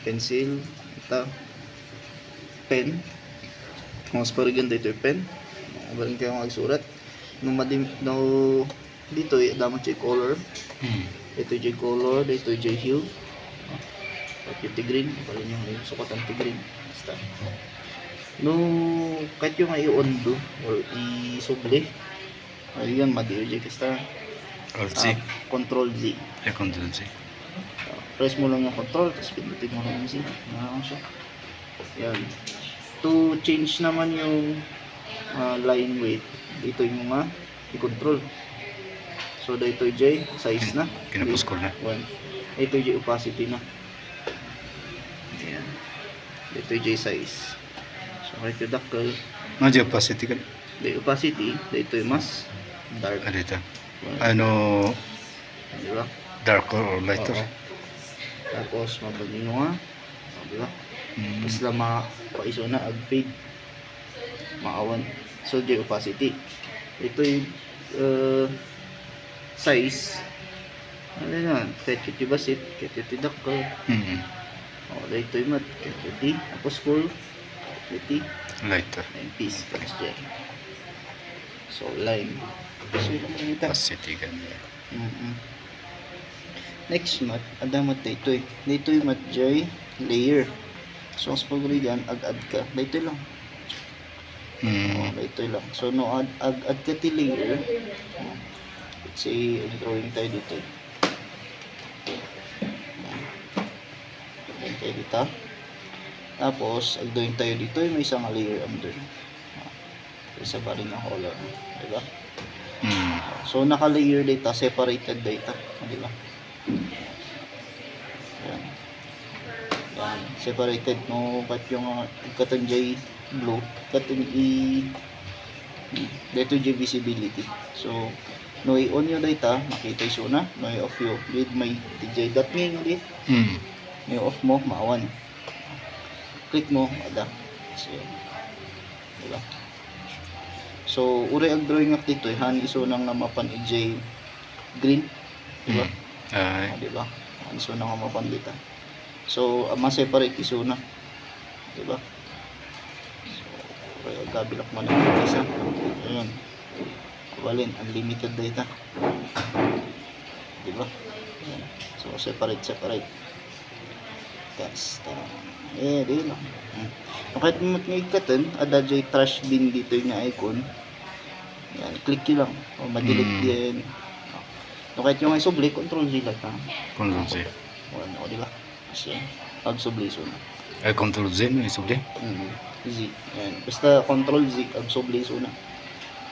pencil, ito, pen. Mas pariganda ito yung pen. Galing kayo magsurat. No, dito dapat yung color. Ito yung color, dito yung hue. Yung green, pala nyo yung sukat ang green. Basta. No, kahit yung i-undo or i-suble. Ayun, madi-eject basta. Control Z. Control Z. Press mo lang yung control, tapos pindutin mo lang yung Z. Nakakang siya. Yan. To change naman yung line weight, dito yung mga i-control. So, dito yung J, size na. Kinapos ko na. Ito yung opacity na. Ayan. Dito yung J size. So, kahit yung dakal. Mga opacity ka? The opacity, dito yung mas dark. Dito. Ano? Diba? Darker or lighter? Oo. Tapos, mabagin mo nga. Diba? Tapos lang mapaiso na, ag-fade. Maawan. So, J opacity. Ito yung size. Ano yan? Ketchuti basit, ketchuti dakal. Dito yung mat, ketchuti. Tapos full, ketchuti. Lighter. And piece. Tapos J. So, line. So, ito. Opacity ganyan. Next mat, adamat dito eh. Dito yung mat J, layer. So, as pag-regan, ag-add ka. Dito lang. Dito lang. So, no, ag-add ka ti layer. Let's say, drawing tayo dito. Drawing tayo dito. Tapos, ag-drawing tayo dito. May isang layer under. Isa pa rin ang color. Diba? So, naka-layer data, separated data. Diba? Yan. Yan. Separated mo kat yung katanjay blue, katun dito yung visibility. So, no i-on yung data, makita yung suna, no i-off yung with may DJ dot ngayon ulit. No i-off mo, maawan. Click mo, ada. So, diba? So, uri ang drawing up dito, hani iso nang namapan i-J green. Diba? Diba? Hani iso nang namapan dito. So, ma-separate iso na. Diba? So, uri ang gabilak mo na yung isa. Ayan. Walin, unlimited data. Diba? Ayan. So, separate. Basta. Di lang. Kahit mo ngigkatan, ada dyan trash bin dito yung icon. Yan, click nyo lang. O, madelete din. No, kahit yung ay subli, control Z lang. Control Z. O, diba? Kasi, ab-subli so na. Ay, control Z no, isubli? Z. Yan. Basta control Z, ab-subli so na.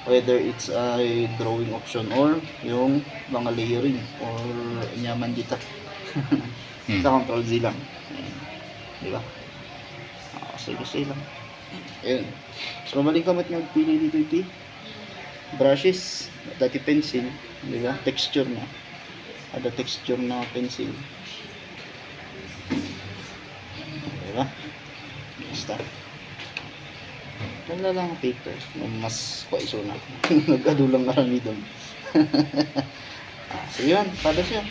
Whether it's a drawing option or yung mga layering or nyaman dito. Sa control Z lang. Yan. Diba? Sige lang. Ayun. So, mabalik kamot nga pili dito iti. Brushes. Dati pencil. Diba? Texture na. Ada texture na pencil. Diba? Basta. Wala lang paper. Mas kwaiso na. Nagkadulang marami doon. So, yun. Pada siya.